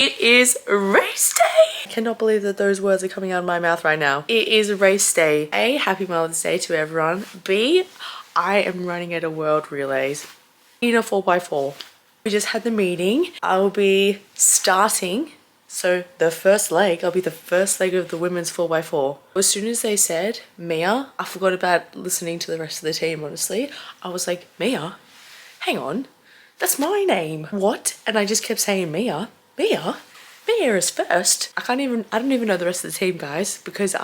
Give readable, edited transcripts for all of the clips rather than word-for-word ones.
It is race day! I cannot believe that those words are coming out of my mouth right now. It is race day. A, happy Mother's Day to everyone. B, I am running at a world relays in a 4x4. We just had the meeting. I will be starting, so the first leg, I'll be the first leg of the women's 4x4. As soon as they said Mia, I forgot about listening to the rest of the team, honestly. I was like, Mia? Hang on, that's my name. What? And I just kept saying Mia. Mia is first. I don't even know the rest of the team, guys, because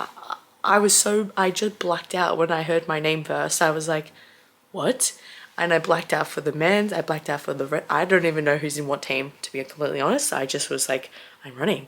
I just blacked out when I heard my name first. I was like, what? And I blacked out for the men's, I blacked out for the I don't even know who's in what team, to be completely honest. I just was like, I'm running.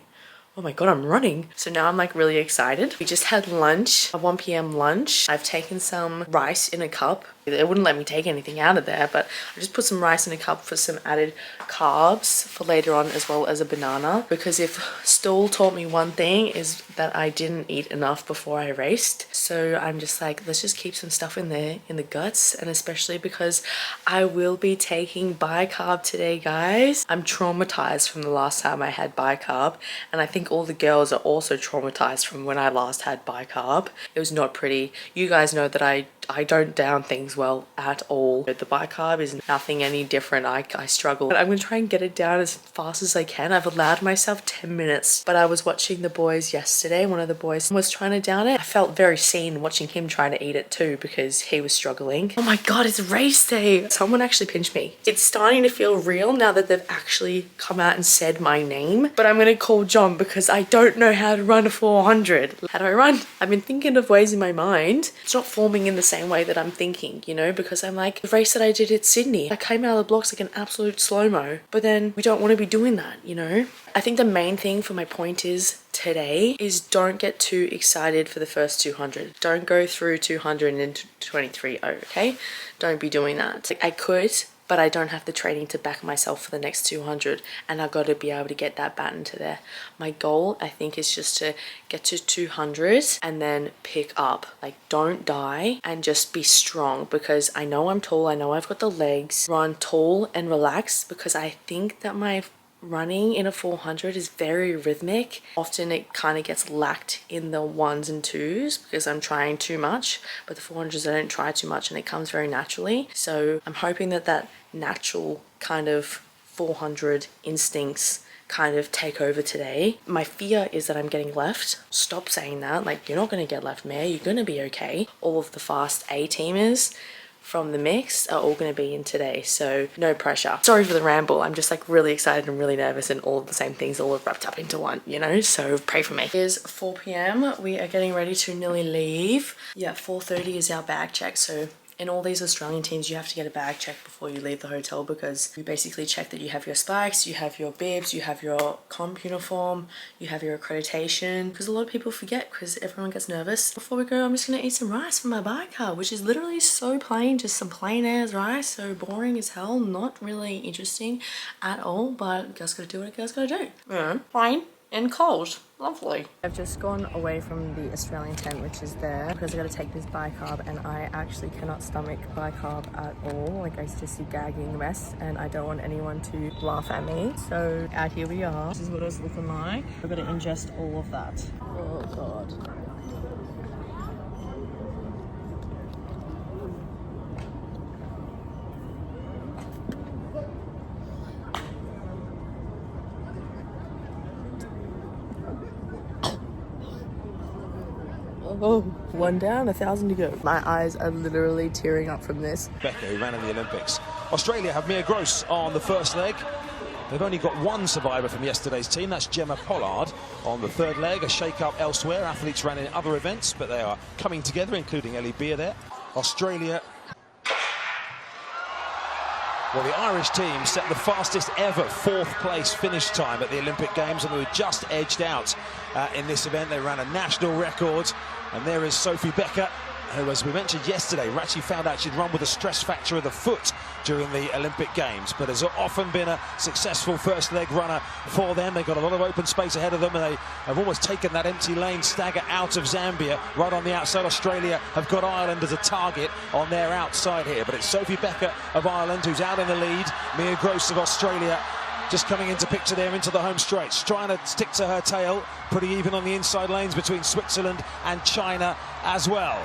Oh my god, I'm running. So now I'm like really excited. We just had lunch, a 1 p.m. lunch. I've taken some rice in a cup. They wouldn't let me take anything out of there, but I just put some rice in a cup for some added carbs for later on, as well as a banana. Because if Stool taught me one thing, is that I didn't eat enough before I raced. So I'm just like, let's just keep some stuff in there, in the guts. And especially because I will be taking bicarb today, guys. I'm traumatized from the last time I had bicarb. And I think all the girls are also traumatized from when I last had bicarb. It was not pretty. You guys know that I don't down things well at all. The bicarb is nothing any different. I struggle. But I'm gonna try and get it down as fast as I can. I've allowed myself 10 minutes, but I was watching the boys yesterday. One of the boys was trying to down it. I felt very seen watching him trying to eat it too, because he was struggling. Oh my god, it's race day. Someone actually pinched me. It's starting to feel real now that they've actually come out and said my name. But I'm gonna call John because I don't know how to run a 400. How do I run? I've been thinking of ways in my mind. It's not forming in the same way that I'm thinking, you know, because I'm like, the race that I did at Sydney, I came out of the blocks like an absolute slow-mo, but then we don't want to be doing that, you know. I think the main thing for my point is today is don't get too excited for the first 200. Don't go through 200 and into 23.0, okay? Don't be doing that. Like, I could, but I don't have the training to back myself for the next 200, and I've got to be able to get that baton to there. My goal, I think, is just to get to 200 and then pick up. Like, don't die and just be strong, because I know I'm tall, I know I've got the legs. Run tall and relaxed, because I think that my running in a 400 is very rhythmic. Often it kind of gets lacked in the 1s and 2s because I'm trying too much, but the 400s I don't try too much and it comes very naturally. So I'm hoping that that natural kind of 400 instincts kind of take over today. My fear is that I'm getting left. Stop saying that. Like, you're not going to get left, Mare. You're going to be okay. All of the fast A-teamers from the mix are all going to be in today, so no pressure. Sorry for the ramble. I'm just like really excited and really nervous, and all of the same things all wrapped up into one, you know, so pray for me. It is 4 p.m. We are getting ready to nearly leave. Yeah, 4:30 is our bag check. So in all these Australian teams, you have to get a bag check before you leave the hotel, because you basically check that you have your spikes, you have your bibs, you have your comp uniform, you have your accreditation, because a lot of people forget because everyone gets nervous. Before we go, I'm just going to eat some rice from my bicarb, which is literally so plain, just some plain ass rice, so boring as hell, not really interesting at all, but you guys gotta do what you guys gotta do. Yeah, plain and cold. Lovely. I've just gone away from the Australian tent, which is there, because I got to take this bicarb, and I actually cannot stomach bicarb at all. Like, I just see gagging mess, and I don't want anyone to laugh at me. So out here we are. This is what it's looking like. I've got to ingest all of that. Oh god. Oh, one down, 1,000 to go. My eyes are literally tearing up from this. Becca, who ran in the Olympics. Australia have Mia Gross on the first leg. They've only got one survivor from yesterday's team, that's Gemma Pollard. On the third leg, a shake-up elsewhere. Athletes ran in other events, but they are coming together, including Ellie Beer there. Australia. Well, the Irish team set the fastest ever fourth place finish time at the Olympic Games, and they were just edged out in this event. They ran a national record, and there is Sophie Becker, who, as we mentioned yesterday, actually found out she'd run with a stress fracture of the foot during the Olympic Games, but has often been a successful first leg runner for them. They've got a lot of open space ahead of them, and they have almost taken that empty lane stagger out of Zambia. Right on the outside, Australia have got Ireland as a target on their outside here, but it's Sophie Becker of Ireland who's out in the lead. Mia Gross of Australia just coming into picture there into the home straight, trying to stick to her tail. Pretty even on the inside lanes between Switzerland and China as well.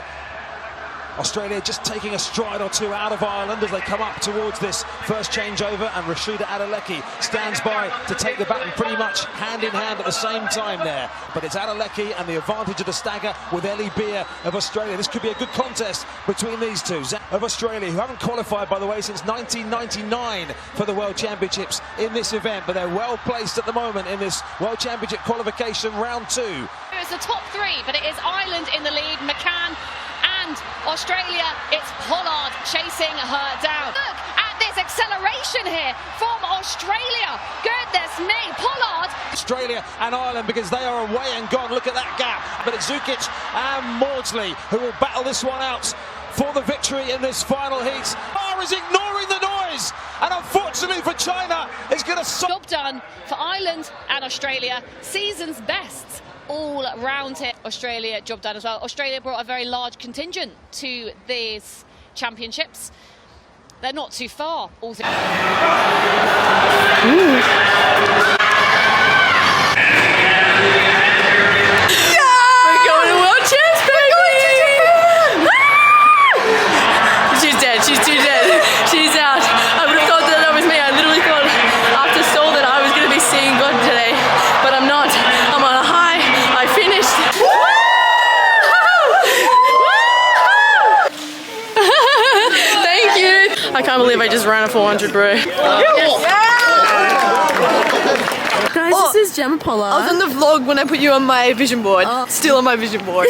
Australia just taking a stride or two out of Ireland as they come up towards this first changeover, and Rashida Adeleke stands by to take the baton pretty much hand in hand at the same time there. But it's Adeleke and the advantage of the stagger with Ellie Beer of Australia. This could be a good contest between these two of Australia, who haven't qualified, by the way, since 1999 for the World Championships in this event, but they're well placed at the moment in this World Championship qualification round 2. It's the top 3, but it is Ireland in the lead. McCann and Australia, it's Pollard chasing her down. Look at this acceleration here from Australia. Goodness me, Pollard. Australia and Ireland, because they are away and gone. Look at that gap. But it's Zukic and Maudsley who will battle this one out for the victory in this final heat. Bar is ignoring the noise, and unfortunately for China, it's going to... Job done for Ireland and Australia. Season's best all round here. Australia, job done as well. Australia brought a very large contingent to these championships. They're not too far. All I can't believe I just ran a 400, bro. Guys, this is Gemma Pollard. I was on the vlog when I put you on my vision board. Still on my vision board.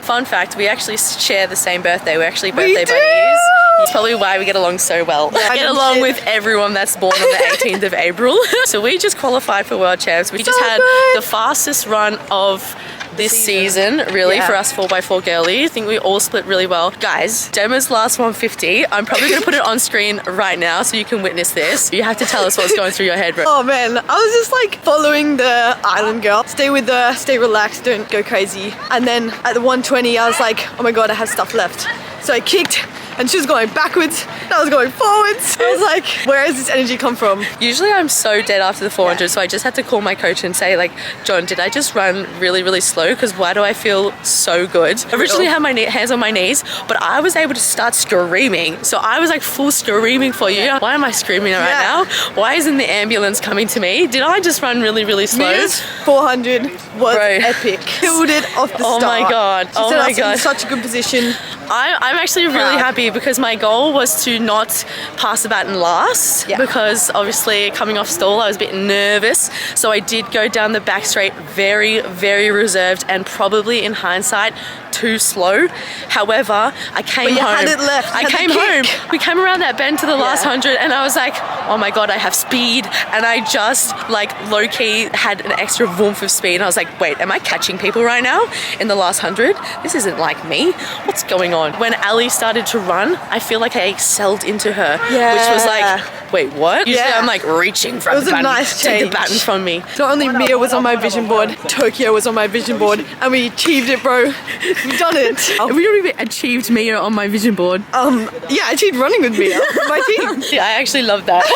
Fun fact, we actually share the same birthday. We're actually birthday buddies. It's probably why we get along so well. I get along with everyone that's born on the 18th of April. So we just qualified for World Champs. We just had the fastest run of this season, really, for us 4x4 girlies. I think we all split really well. Guys, Gemma's last 150. I'm probably going to put it on screen right now so you can witness this. You have to tell us what's going through your head, bro. Oh man, I was just like following the island girl. Stay with her, stay relaxed, don't go crazy. And then at the 120, I was like, oh my god, I have stuff left. So I kicked, and she was going backwards, and I was going forwards. I was like, where does this energy come from? Usually I'm so dead after the 400, so I just had to call my coach and say, like, John, did I just run really, really slow? Because why do I feel so good? I originally had my hands on my knees, but I was able to start screaming. So I was like full screaming for you. Why am I screaming right now? Why isn't the ambulance coming to me? Did I just run really, really slow? Mia's 400 was epic. Killed it off the start. Oh my god. She oh set my us god. in such a good position. I'm actually really happy because my goal was to not pass the baton last because obviously coming off stall I was a bit nervous, so I did go down the back straight very, very reserved and probably in hindsight too slow. However, I came home. Had it left. I came home. We came around that bend to the last 100 and I was like, oh my god, I have speed, and I just like low-key had an extra warmth of speed and I was like, wait, am I catching people right now in the last 100? This isn't like me. What's going on? When Ali started to run, I feel like I excelled into her, which was like, wait, what? Usually I'm like reaching from the baton, take the baton from me. Not only Mia was on my vision board, Tokyo was on my vision board, and we achieved it, bro. We've done it. Have we already achieved Mia on my vision board? Yeah, I achieved running with Mia, my team. Yeah, I actually love that.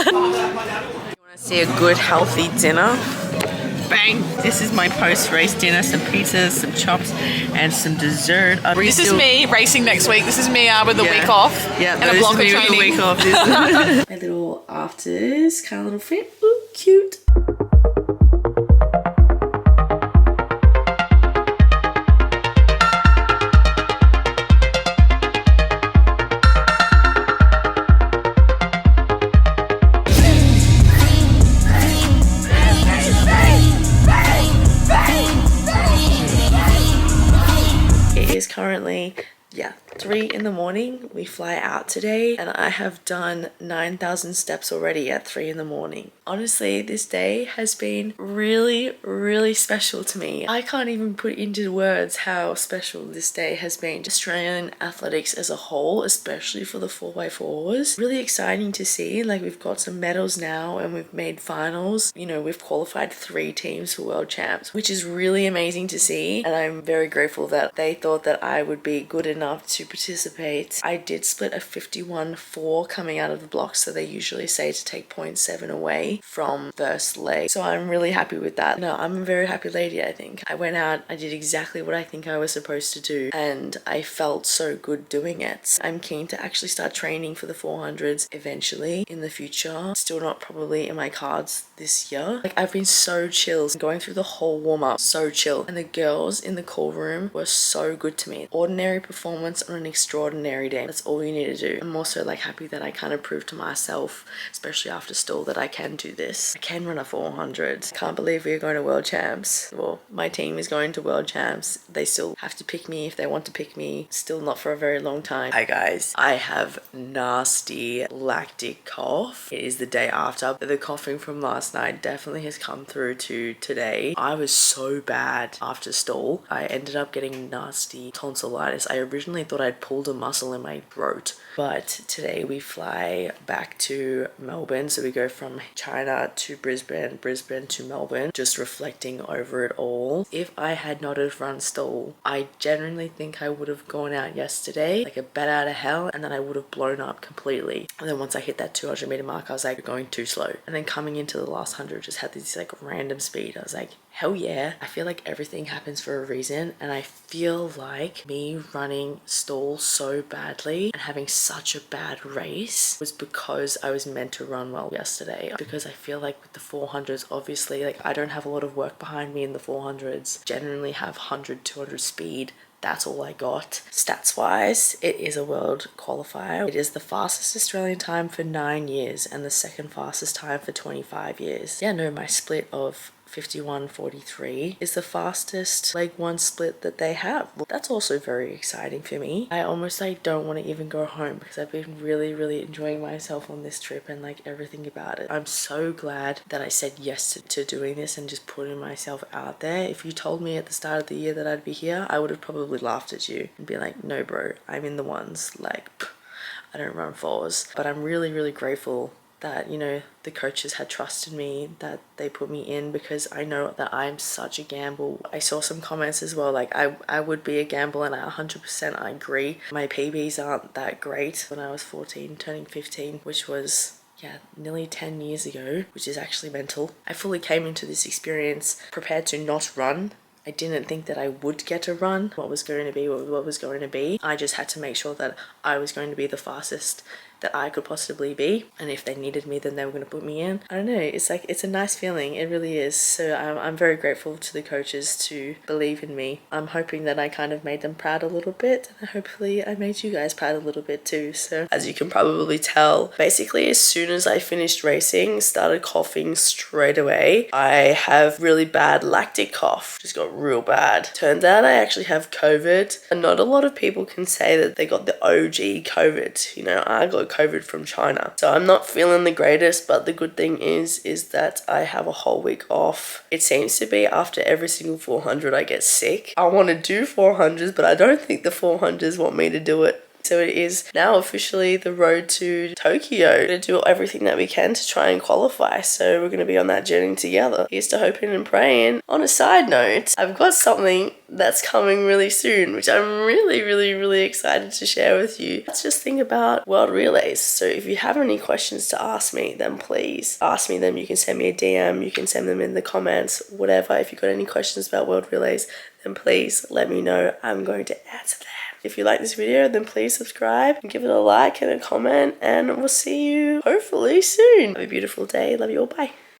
You want to see a good healthy dinner? Bang! This is my post-race dinner. Some pizzas, some chops, and some dessert. This is me racing next week. This is me with a week off and a block of training. A week off. My little afters, kind of little fit. Ooh, cute. Currently 3 in the morning. We fly out today and I have done 9,000 steps already at 3 in the morning. Honestly, this day has been really, really special to me. I can't even put into words how special this day has been. Australian athletics as a whole, especially for the 4x4s. Really exciting to see. Like, we've got some medals now and we've made finals. You know, we've qualified 3 teams for World Champs, which is really amazing to see. And I'm very grateful that they thought that I would be good enough to participate. I did split a 51-4 coming out of the block, so they usually say to take 0.7 away from first leg. So I'm really happy with that. No, I'm a very happy lady, I think. I went out, I did exactly what I think I was supposed to do, and I felt so good doing it. I'm keen to actually start training for the 400s eventually in the future. Still not probably in my cards this year. Like, I've been so chill going through the whole warm-up, so chill. And the girls in the call room were so good to me. Ordinary performance on an extraordinary day. That's all you need to do. I'm also like happy that I kind of proved to myself, especially after stall, that I can do this. I can run a 400. Can't believe we're going to World Champs. Well, my team is going to World Champs. They still have to pick me if they want to pick me. Still not for a very long time. Hi guys, I have nasty lactic cough. It is the day after. The coughing from last night definitely has come through to today. I was so bad after stall. I ended up getting nasty tonsillitis. I originally thought I'd pulled a muscle in my throat, but today we fly back to Melbourne. So we go from China to Brisbane, Brisbane to Melbourne, just reflecting over it all. If I had not have run stall, I genuinely think I would have gone out yesterday like a bat out of hell, and then I would have blown up completely. And then once I hit that 200-meter mark, I was like, you're going too slow. And then coming into the last 100, just had this like random speed. I was like, hell yeah. I feel like everything happens for a reason, and I feel like me running stall so badly and having such a bad race was because I was meant to run well yesterday. Because I feel like with the 400s, obviously, like I don't have a lot of work behind me in the 400s. Generally have 100, 200 speed. That's all I got. Stats wise, it is a world qualifier. It is the fastest Australian time for 9 years and the second fastest time for 25 years. Yeah, no, my split of 51:43 is the fastest leg one split that they have. Well, that's also very exciting for me. I almost like don't want to even go home because I've been really enjoying myself on this trip and like everything about it. I'm so glad that I said yes to doing this and just putting myself out there. If you told me at the start of the year that I'd be here, I would have probably laughed at you and be like, no bro, I'm in the ones, like I don't run fours. But I'm really grateful that, you know, the coaches had trusted me, that they put me in, because I know that I'm such a gamble. I saw some comments as well, like I would be a gamble, and I 100% I agree. My PBs aren't that great. When I was 14 turning 15, which was nearly 10 years ago, which is actually mental. I fully came into this experience prepared to not run. I didn't think that I would get a run. What was going to be, what was going to be. I just had to make sure that I was going to be the fastest that I could possibly be, and if they needed me, then they were going to put me in. I don't know, it's like, it's a nice feeling, it really is. So I'm very grateful to the coaches to believe in me. I'm hoping that I kind of made them proud a little bit, and hopefully I made you guys proud a little bit too. So as you can probably tell, basically as soon as I finished racing, started coughing straight away. I have really bad lactic cough, just got real bad. Turns out I actually have COVID, and not a lot of people can say that they got the OG COVID. You know, I got COVID from China. So I'm not feeling the greatest, but the good thing is that I have a whole week off. It seems to be after every single 400 I get sick. I want to do 400s, but I don't think the 400s want me to do it. So it is now officially the road to Tokyo. We're going to do everything that we can to try and qualify. So we're going to be on that journey together. Here's to hoping and praying. On a side note, I've got something that's coming really soon, which I'm really excited to share with you. Let's just think about World Relays. So if you have any questions to ask me, then please ask me them. You can send me a DM, you can send them in the comments, whatever. If you've got any questions about World Relays, then please let me know. I'm going to answer them. If you like this video, then please subscribe and give it a like and a comment, and we'll see you hopefully soon. Have a beautiful day. Love you all. Bye.